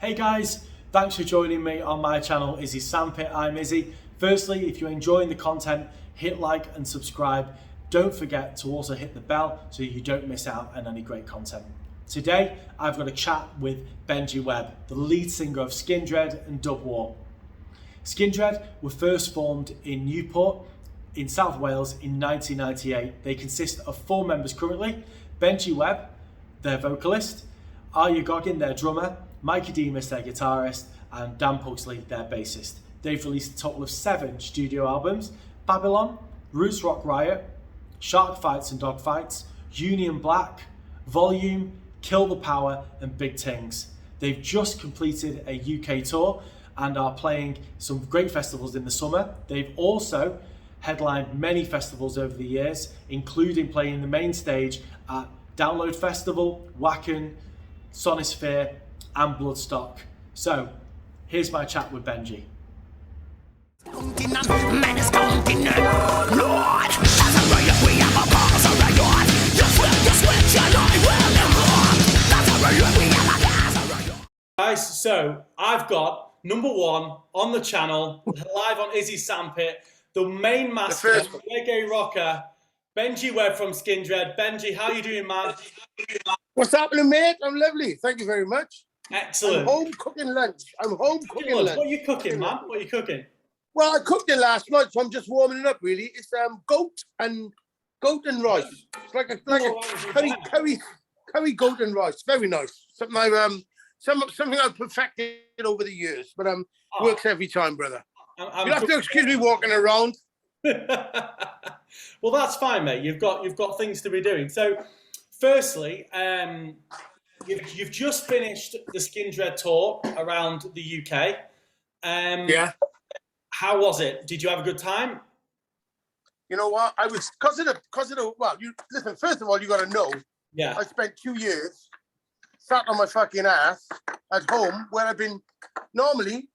Hey guys, thanks for joining me on my channel, Izzy Sandpit. I'm Izzy. Firstly, if you're enjoying the content, hit like and subscribe. Don't forget to also hit the bell so you don't miss out on any great content. Today, I've got a chat with Benji Webbe, the lead singer of Skindred and Dubwar. Skindred were first formed in Newport in South Wales in 1998. They consist of 4 members currently: Benji Webbe, their vocalist, Arya Goggin, their drummer, Mikey Demas, their guitarist, and Dan Pugsley, their bassist. They've released a total of 7 studio albums: Babylon, Roots Rock Riot, Shark Fights and Dog Fights, Union Black, Volume, Kill the Power, and Big Tings. They've just completed a UK tour and are playing some great festivals in the summer. They've also headlined many festivals over the years, including playing the main stage at Download Festival, Wacken, Sonisphere, and Bloodstock. So, here's my chat with Benji. Guys, so I've got number 1 on the channel, live on Izzy Sandpit, the main master, the reggae rocker, Benji Webbe from Skindred. Benji, how you doing, man? What's happening, mate? I'm lovely. Thank you very much. Excellent. I'm home cooking lunch. What are you cooking, man? What are you cooking? Well, I cooked it last night, so I'm just warming it up. Really, it's goat and rice. It's like a curry goat and rice. Very nice. Something I've perfected over the years, but works every time, brother. You have to excuse me walking around. Well, that's fine, mate. You've got things to be doing. So, firstly, you've just finished the Skindred tour around the UK. Yeah. How was it? Did you have a good time? You know what? I was because of the. Well, you listen. First of all, you got to know. Yeah. I spent 2 years sat on my fucking ass at home, where I've been. Normally,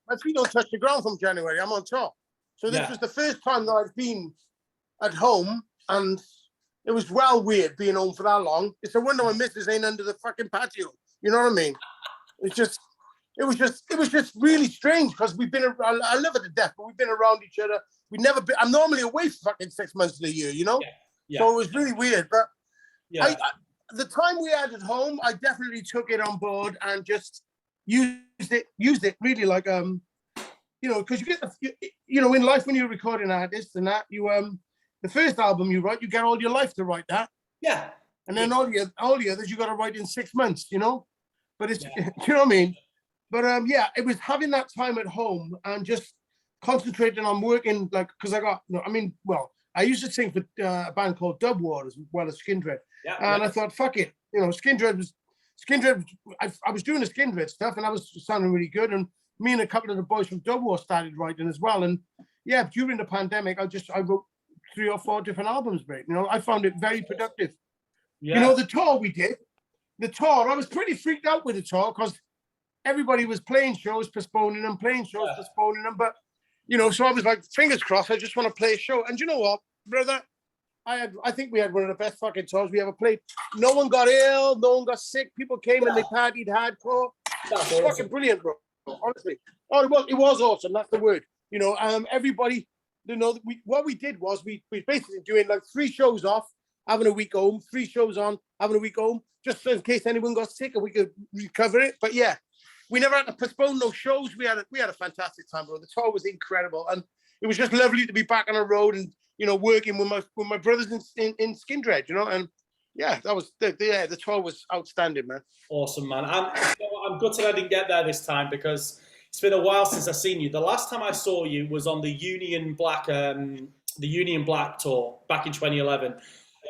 my feet don't touch the ground from January. I'm on top. So this was the first time that I've been at home, and it was well weird being home for that long. It's a wonder my missus ain't under the fucking patio. You know what I mean? It was just really strange because we've been. I love it to death, but we've been around each other. We've never been. I'm normally away for fucking 6 months of the year, you know. Yeah. So it was really weird. But the time we had at home, I definitely took it on board and just used it really like you know, because you get in life when you're recording artists and that the first album you write, you get all your life to write that. Yeah. And then all the others you got to write in 6 months, you know. But it's you know what I mean. But it was having that time at home and just concentrating on working, like, because I used to sing for a band called Dubwar as well as Skindred. Yeah, and I thought, fuck it, you know, Skindred. I was doing the Skindred stuff and I was sounding really good. And me and a couple of the boys from Dubwar started writing as well. And yeah, during the pandemic, I wrote 3 or 4 different albums, mate. You know, I found it very productive. Yeah. You know, the tour we did, I was pretty freaked out with the tour because everybody was playing shows, postponing them, postponing them. But, you know, so I was like, fingers crossed, I just want to play a show. And you know what, brother? I think we had one of the best fucking tours we ever played. No one got ill, no one got sick. People came and they partied hardcore. That's fucking brilliant, bro. Honestly. Oh, it was awesome. That's the word. You know, everybody, you know, what we did was we basically doing like 3 shows off, having a week home, 3 shows on, having a week home, just in case anyone got sick and we could recover it. But yeah, we never had to postpone those shows. We had a fantastic time, bro. The tour was incredible, and it was just lovely to be back on the road and, you know, working with my brothers in Skindred, you know. And yeah, that was the tour was outstanding, man. Awesome, man. I'm gutted I didn't get there this time because it's been a while since I've seen you. The last time I saw you was on the Union Black tour back in 2011.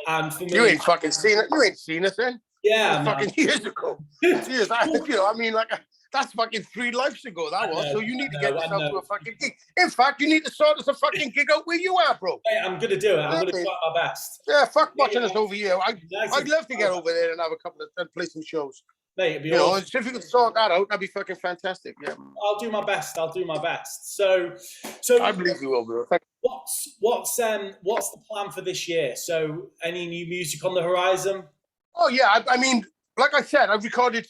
And for me, you ain't fucking seen it. You ain't seen it then. Yeah, fucking years ago. Years, I mean, like. That's fucking 3 lives ago, that was. So you need to get yourself to a fucking gig. In fact, you need to sort us a fucking gig out where you are, bro. Hey, I'm going to do it. I'm going to try my best. Yeah, fuck watching us over here. I'd love to get over there and have a couple of and play some shows. Mate, it'd be awesome. If you could sort that out, that'd be fucking fantastic. Yeah. I'll do my best. So I believe you will, bro. What's the plan for this year? So any new music on the horizon? Oh yeah, I mean, like I said, I've recorded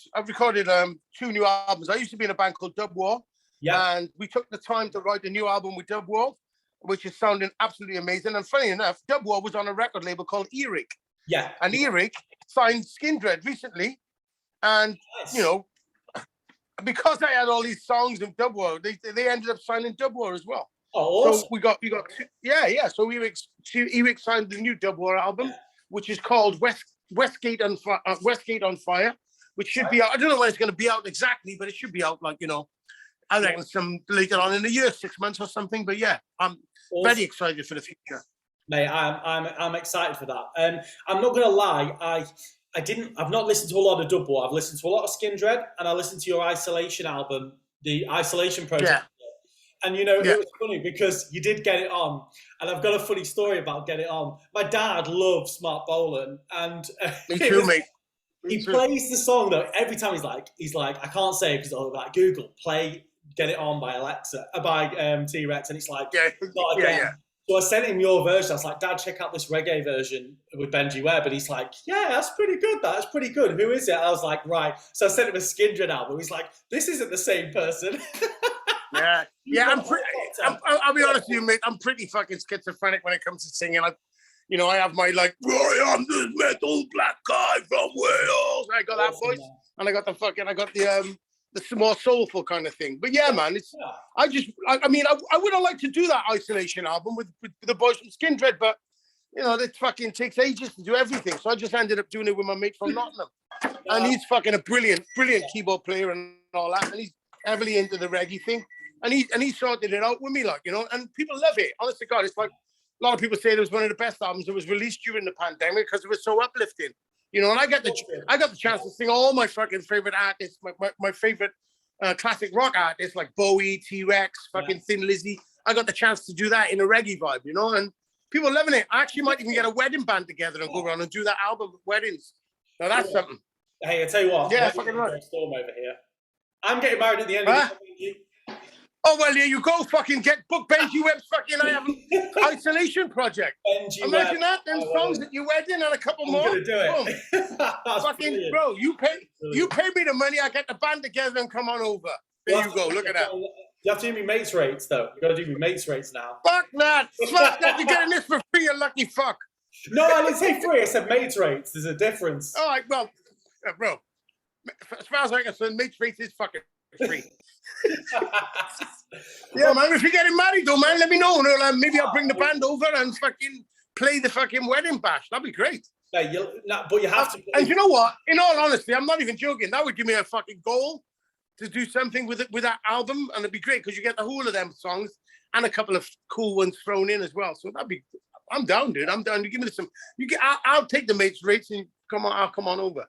2 new albums. I used to be in a band called Dubwar, and we took the time to write a new album with Dubwar, which is sounding absolutely amazing. And funny enough, Dubwar was on a record label called Eric. Yeah. And Eric signed Skindred recently. And, Nice. you know, because I had all these songs in Dubwar, they ended up signing Dubwar as well. Oh, awesome. So we got So Eric signed the new Dubwar album, which is called Westgate on Fire, which should be out. I don't know when it's going to be out exactly, but it should be out, like, you know, I reckon some later on in the year, 6 months or something. But yeah, I'm very excited for the future. Mate, I'm excited for that. I'm not gonna lie, I've not listened to a lot of Dubwar. I've listened to a lot of Skindred, and I listened to your Isolation album, the Isolation Project. Yeah. And you know, it was funny because you did Get It On, and I've got a funny story about Get It On. My dad loves Mark Bolan, and me too, mate. He plays the song though every time. He's like, I can't say it because I'll like Google play Get It On by Alexa, by T-Rex, and it's like, not again. So I sent him your version. I was like, Dad, check out this reggae version with Benji Webbe. And he's like, yeah, that's pretty good. That's pretty good. Who is it? I was like, right. So I sent him a Skindred album. He's like, this isn't the same person. Yeah. I'll be honest with you, mate. I'm pretty fucking schizophrenic when it comes to singing. I have my like, I am this metal black guy from Wales. I got that voice, and I got the more soulful kind of thing. But yeah, man, I would have liked to do that Isolation album with the boys from Skindred, but you know, it fucking takes ages to do everything. So I just ended up doing it with my mate from Nottingham. And he's fucking a brilliant keyboard player and all that. And he's heavily into the reggae thing. And he sorted it out with me, like, you know, and people love it. Honest to God, it's like a lot of people say it was one of the best albums that was released during the pandemic because it was so uplifting. You know, and I got the chance to sing all my fucking favorite artists, my favorite classic rock artists like Bowie, T-Rex, fucking Thin Lizzy. I got the chance to do that in a reggae vibe, you know, and people loving it. I actually might even get a wedding band together and go around and do that album at weddings. Now that's something. Hey, I tell you what. Yeah, fucking right. Storm over here. I'm getting married at the end of the Oh, well, there you go. Fucking book Benji Webbe's fucking Isolation Project. Benji Imagine Webbe. that. Them songs at your wedding and a couple more. I'm going to do it. Fucking, brilliant. Bro, you pay me the money. I get the band together and come on over. There you go. Look at that. You have to do me mates rates, though. You got to do me mates rates now. Fuck that. Fuck that. You're getting this for free, you lucky fuck. No, I didn't say free. I said mates rates. There's a difference. All right, well, bro, as far as I'm concerned, mates rates is fucking free. Yeah, man, if you're getting married though, man, let me know. Maybe I'll bring the band over and fucking play the fucking wedding bash. That'd be great. But you have to. And you know what? In all honesty, I'm not even joking. That would give me a fucking goal to do something with that album, and it'd be great because you get the whole of them songs and a couple of cool ones thrown in as well. So I'm down, dude. I'm down. You give me some. I'll take the mates rates and I'll come on over.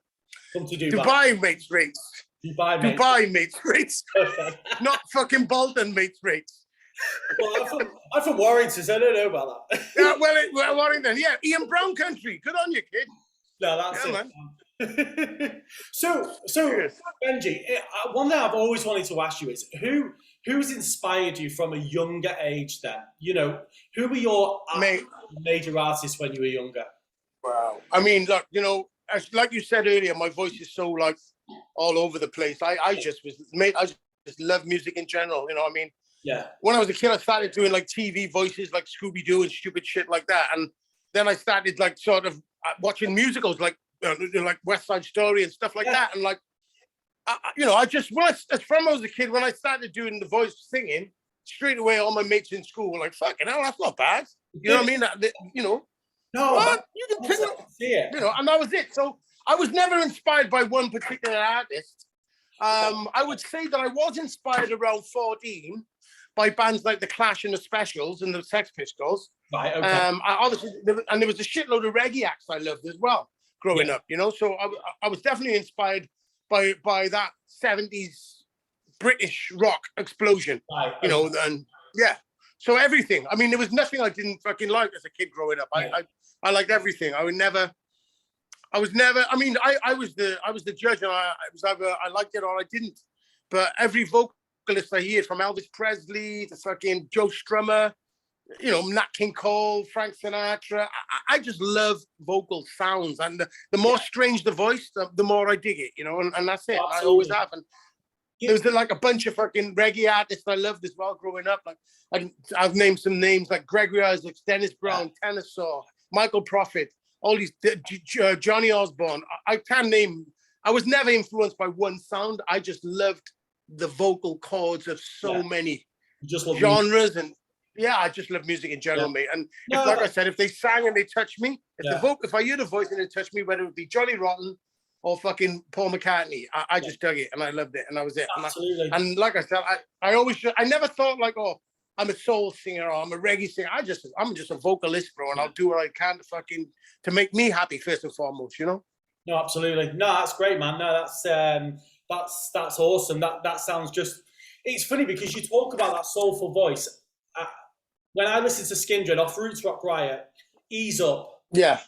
Come to Dubai mates rates. Dubai mates rates. Not fucking Bolton mates rates. Well, I'm from Warrington, so I don't know about that. Yeah, well, Warrington. Yeah, Ian Brown country. Good on you, kid. No, that's it, man. So Benji, one thing I've always wanted to ask you is who's inspired you from a younger age then? You know, who were your major artists when you were younger? Wow. I mean, look, you know, like you said earlier, my voice is so like all over the place. I just love music in general, you know what I mean? Yeah. When I was a kid, I started doing like TV voices like Scooby-Doo and stupid shit like that. And then I started like sort of watching musicals like West Side Story and stuff like that. And like, as from I was a kid, when I started doing the voice singing, straight away all my mates in school were like, fucking hell, that's not bad. You know what I mean? You know, you can see it. You know, and that was it. So I was never inspired by one particular artist. I would say that I was inspired around 14 by bands like The Clash and The Specials and the Sex Pistols. Right, okay. Obviously, there was a shitload of reggae acts I loved as well growing up, you know? So I was definitely inspired by that 70s British rock explosion, you know, and yeah. So everything. I mean, there was nothing I didn't fucking like as a kid growing up. I liked everything. I was never, I mean, I was the judge, and I was either I liked it or I didn't. But every vocalist I heard, from Elvis Presley to fucking Joe Strummer you know, Nat King Cole, Frank Sinatra. I just love vocal sounds, and the more strange the voice, the more I dig it, you know, and that's it. Absolutely. I always have. And there was like a bunch of fucking reggae artists I loved as well growing up. Like I've named some names like Gregory Isaacs, Dennis Brown, Tennyson, Michael Prophet, all these, Johnny Osborne. I can't name. I was never influenced by one sound. I just loved the vocal chords of so many genres, and I just love music in general, mate. And like I said, if they sang and they touched me, if I hear the voice and it touched me, whether it be Johnny Rotten or fucking Paul McCartney, I just dug it and I loved it and that was it. Absolutely. And like I said, I never thought like, oh, I'm a soul singer or I'm a reggae singer. I'm just a vocalist, bro, and I'll do what I can to make me happy first and foremost, you know? No, absolutely. No, that's great, man. No, that's awesome. That sounds just. It's funny because you talk about that soulful voice. When I listen to Skindred off Roots Rock Riot, Ease Up. Yeah.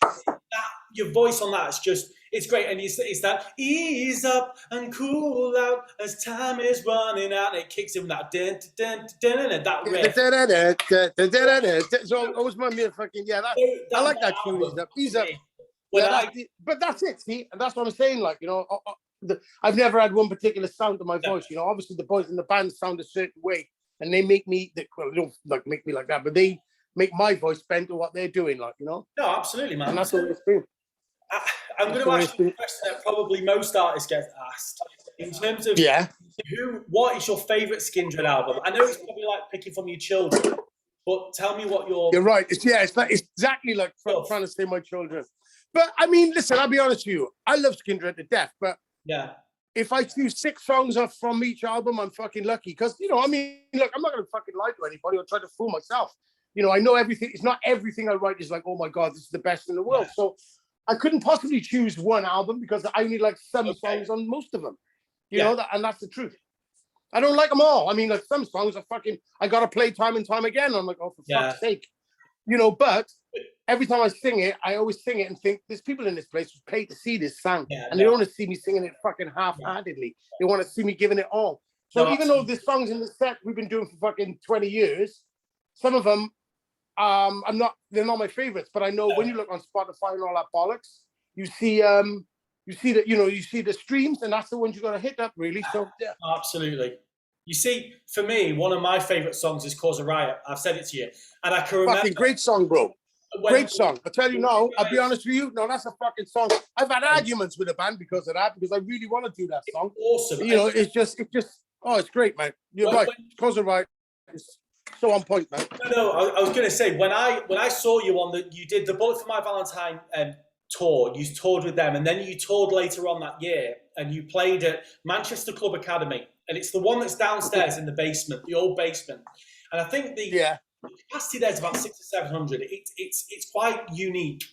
Your voice on that is just. It's great, and it's that ease up and cool out as time is running out, and it kicks in with that that riff. So it was my fucking I like that tune. Ease up. But that's it. See, and that's what I'm saying. Like, you know, I've never had one particular sound to my voice. You know, obviously the boys in the band sound a certain way, and they make me. Well, they don't like make me like that, but they make my voice bend to what they're doing. Like, you know. No, absolutely, man. And that's what it's been. I'm going to ask you a question that probably most artists get asked in terms of what is your favourite Skindred album? I know it's probably like picking from your children, but tell me what your. You're right. It's exactly like trying to say my children. But I mean, listen, I'll be honest with you. I love Skindred to death, but if I choose 6 songs off from each album, I'm fucking lucky. Because, you know, I mean, look, I'm not going to fucking lie to anybody or try to fool myself. You know, I know everything. It's not everything I write is like, oh my God, this is the best in the world. So I couldn't possibly choose one album because I only like some songs on most of them. You know, and that's the truth. I don't like them all. I mean, like some songs I got to play time and time again. I'm like, oh, for fuck's sake. You know, but every time I sing it, I always sing it and think there's people in this place who pay to see this song. And they don't want to see me singing it fucking half-heartedly. They want to see me giving it all. So even though the songs in the set we've been doing for fucking 20 years, some of them, they're not my favorites, but I know when you look on Spotify and all that bollocks, you see the streams, and that's the ones you got to hit up, really. So absolutely. You see, for me, one of my favorite songs is "Cause a Riot." I've said it to you, and I can remember. Fucking great song, bro. Great song. I tell you now, I'll be honest with you. No, that's a fucking song. I've had arguments with the band because of that, because I really want to do that song. Awesome. You know, it's just. Oh, it's great, man. You're right. "Cause a Riot" is so on point, man. No, I was going to say when I saw you you did the Bullet for My Valentine tour. You toured with them, and then you toured later on that year, and you played at Manchester Club Academy, and it's the one that's downstairs in the basement, the old basement. And I think the capacity there is about 600 or 700. It's quite unique,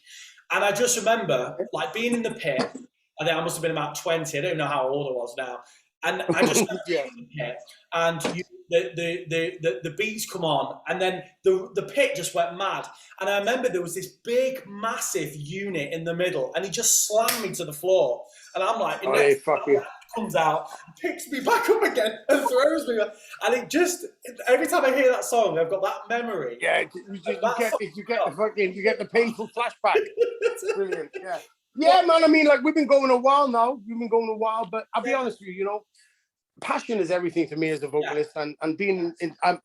and I just remember like being in the pit. I think I must have been about 20. I don't know how old I was now. And I just and the beats come on, and then the pit just went mad. And I remember there was this big, massive unit in the middle, and he just slammed me to the floor. And I'm like, comes out, picks me back up again, and throws me. And it just every time I hear that song, I've got that memory. Yeah, you get the painful flashback. Brilliant. Yeah. Yeah, man. I mean, like we've been going a while now. But I'll be honest with you. You know, passion is everything to me as a vocalist, and being in, I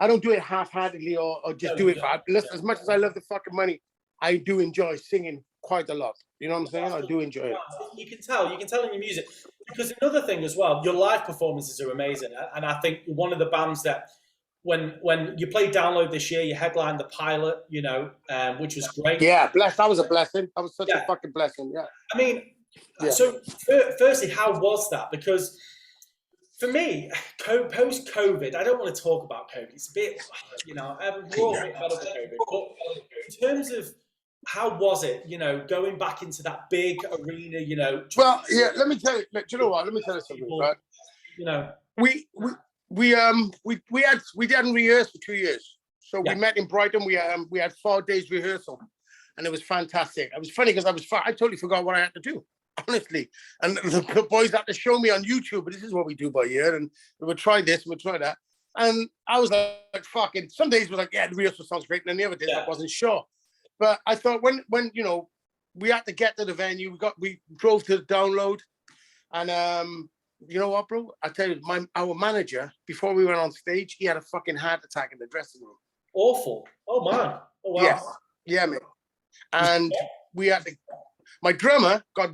don't do it half-heartedly or just do it. Listen, as much as I love the fucking money, I do enjoy singing quite a lot. You know what I'm saying? I do enjoy it. You can tell in your music. Because another thing as well, your live performances are amazing, and I think one of the bands that. When you played Download this year, you headlined the Pilot, you know, which was great. Yeah, blessed. That was a blessing. That was such a fucking blessing. Yeah. I mean, so firstly, how was that? Because for me, post-COVID, I don't want to talk about COVID. It's a bit, you know, we're all a bit better with COVID. But in terms of how was it, you know, going back into that big arena, you know? Well, yeah. Let me tell you. Do you know what? Let me tell you something. Right? You know, we hadn't rehearsed for 2 years, so we met in Brighton. We had 4 days rehearsal, and it was fantastic. It was funny because I totally forgot what I had to do, honestly. And the boys had to show me on YouTube. But this is what we do by year, and we would try this, and we'd try that. And I was like fucking, some days was like, yeah, the rehearsal sounds great. And then the other days I wasn't sure. But I thought when you know, we had to get to the venue, we drove to the download. And you know what, bro? I tell you, our manager, before we went on stage, he had a fucking heart attack in the dressing room. Awful. Oh man. Oh wow. Yes. Yeah, man. And we had to, my drummer, God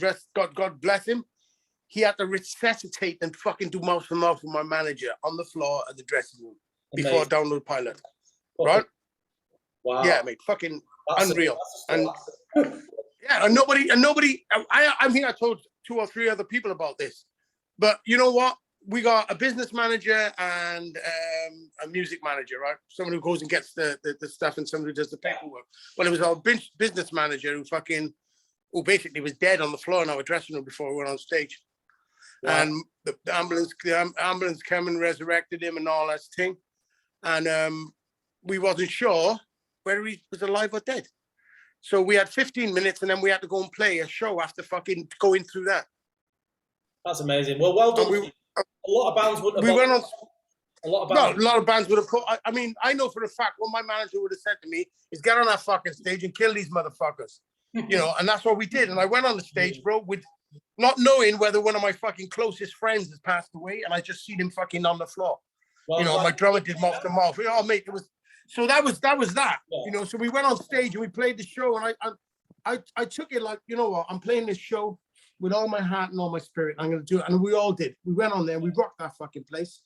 bless him, he had to resuscitate and fucking do mouth to mouth with my manager on the floor of the dressing room before download pilot. Right? Wow. Yeah, mate. Fucking unreal. And yeah, and nobody, I think I told 2 or 3 other people about this. But you know what? We got a business manager and a music manager, right? Someone who goes and gets the stuff and someone who does the paperwork. Well, it was our business manager who basically was dead on the floor in our dressing room before we went on stage. Wow. And the ambulance came and resurrected him and all that thing. And we wasn't sure whether he was alive or dead. So we had 15 minutes and then we had to go and play a show after fucking going through that. That's amazing. Well done. A lot of bands wouldn't have. We went on. A lot of bands. No, a lot of bands would have put. I mean, I know for a fact what my manager would have said to me is get on that fucking stage and kill these motherfuckers. You know, and that's what we did. And I went on the stage, bro, with not knowing whether one of my fucking closest friends has passed away, and I just seen him fucking on the floor. Well, you know, my drummer did mouth to mouth. Oh, mate, it was. So that was that. Yeah. You know, so we went on stage and we played the show, and I took it like, you know what, I'm playing this show with all my heart and all my spirit. I'm going to do it. And we all did. We went on there and we rocked that fucking place.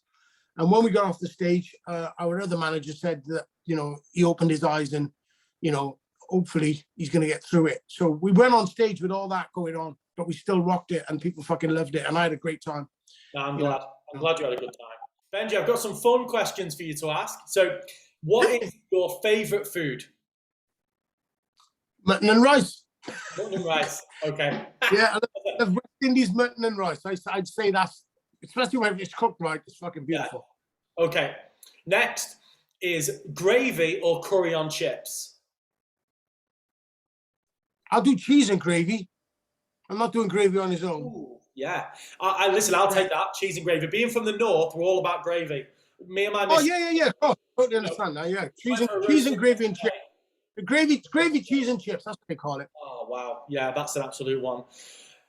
And when we got off the stage, our other manager said that, you know, he opened his eyes and, you know, hopefully he's going to get through it. So we went on stage with all that going on, but we still rocked it and people fucking loved it. And I had a great time. I'm glad you had a good time. Benji, I've got some fun questions for you to ask. So what is your favorite food? Mutton and rice. Mutton and rice. Okay. Yeah, I love West Indies mutton and rice. I'd say that's, especially when it's cooked right, it's fucking beautiful. Yeah. Okay. Next is gravy or curry on chips. I'll do cheese and gravy. I'm not doing gravy on his own. Ooh, yeah. Listen, I'll take that. Cheese and gravy. Being from the north, we're all about gravy. Me and my Oh, yeah. Oh, totally understand that, yeah. Cheese and gravy and chips. Gravy, cheese and chips. That's what they call it. Oh, wow. Yeah, that's an absolute one.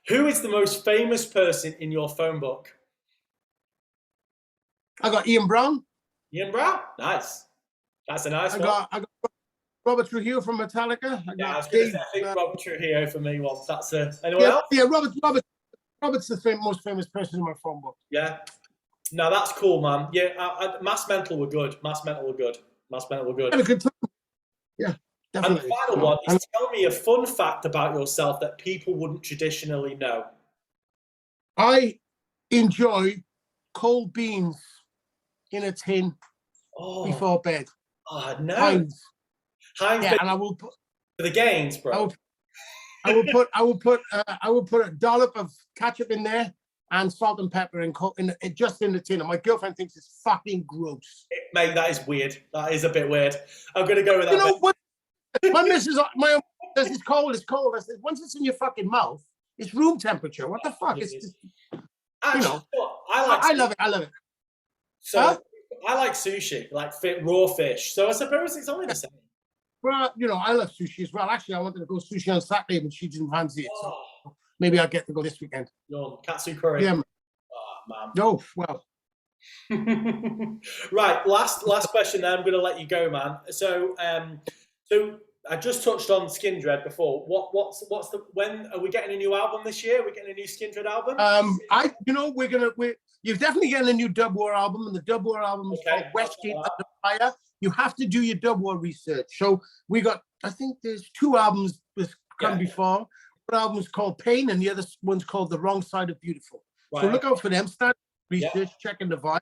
Who is the most famous person in your phone book? I got Ian Brown. Ian Brown? Nice. That's a nice one. I got Robert Trujillo from Metallica. I was going to say, Robert Trujillo for me once. That's anyone else? Yeah, Robert's the most famous person in my phone book. Yeah. No, that's cool, man. Yeah, Mass Mental were good. Had a good time. Yeah. Definitely. And the final one is tell me a fun fact about yourself that people wouldn't traditionally know. I enjoy cold beans in a tin before bed. Oh, no. Heinz. Yeah, and I will put for the gains, bro. I will put a dollop of ketchup in there and salt and pepper and just in the tin. And my girlfriend thinks it's fucking gross. Mate, that is weird. That is a bit weird. I'm gonna go with that. You know what? My missus, says it's cold. I said, once it's in your fucking mouth, it's room temperature. What the fuck? It's just, actually, you know. I love it. So I like sushi, like raw fish. So I suppose it's only the same. Well, you know, I love sushi as well. Actually, I wanted to go sushi on Saturday, but she didn't fancy it. So maybe I'll get to go this weekend. Katsu curry. Yeah. Man. Oh, well. Right, last question. Then I'm going to let you go, man. So, I just touched on Skindred before. When are we getting a new album this year? Are we getting a new Skindred album? You're definitely getting a new Dubwar album, and the Dubwar album is called Westgate Under Fire. You have to do your Dubwar research. So we got, I think there's 2 albums that's come before. One album is called Pain, and the other one's called The Wrong Side of Beautiful. Right. So look out for them. Start research, checking the vibe.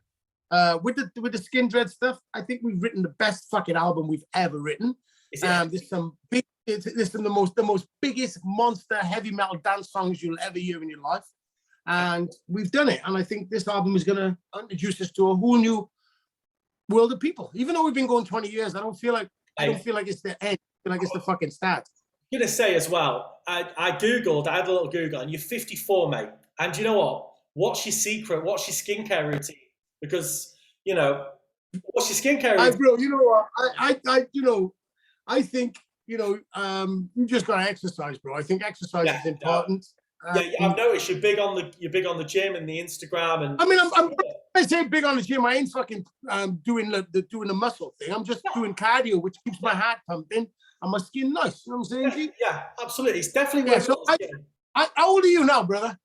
With the Skindred stuff, I think we've written the best fucking album we've ever written. There's some the most biggest monster heavy metal dance songs you'll ever hear in your life. And we've done it. And I think this album is going to introduce us to a whole new world of people. Even though we've been going 20 years, I don't feel like it's the end. I feel like it's the fucking start. I'm going to say as well, I had a little Google, and you're 54, mate. And you know what? What's your secret? What's your skincare routine? Because, you know, What's your skincare? Bro, you know what? I think, you just got to exercise, bro. I think exercise is important. Yeah, I've noticed you're big on the gym and the Instagram, and I mean, I say big on the gym. I ain't fucking doing the muscle thing. I'm just doing cardio, which keeps my heart pumping and my skin nice. You know what I'm saying? Yeah, absolutely. It's definitely worth it. How old are you now, brother?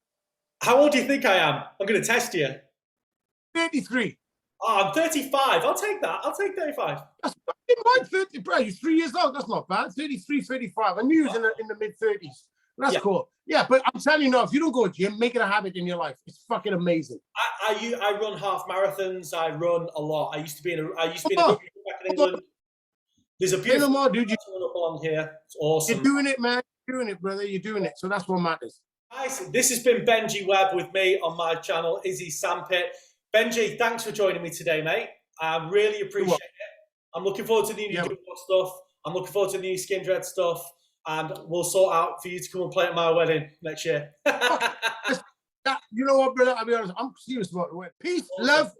How old do you think I am? I'm going to test you. 33. Oh, I'm 35. I'll take that. I'll take 35. That's fucking right, 30, bro. You're 3 years old. That's not bad. 33, 35. I knew you was in the mid-30s. That's cool. Yeah, but I'm telling you now, if you don't go to gym, make it a habit in your life. It's fucking amazing. I run half marathons. I run a lot. I used to be in a rugby back in England. There's a beautiful dude, up on here. It's awesome. You're doing it, man. You're doing it, brother. You're doing it. So that's what matters. Guys, this has been Benji Webbe with me on my channel, Izzy Sandpit. Benji, thanks for joining me today, mate. I really appreciate it. I'm looking forward to the new stuff. I'm looking forward to the new Skindred stuff. And we'll sort out for you to come and play at my wedding next year. You know what, brother? I'll be honest. I'm serious about it. Peace, love.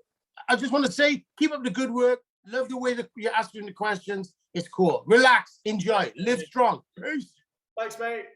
I just want to say, keep up the good work. Love the way that you're asking the questions. It's cool. Relax. Enjoy. Live strong. Peace. Thanks, mate.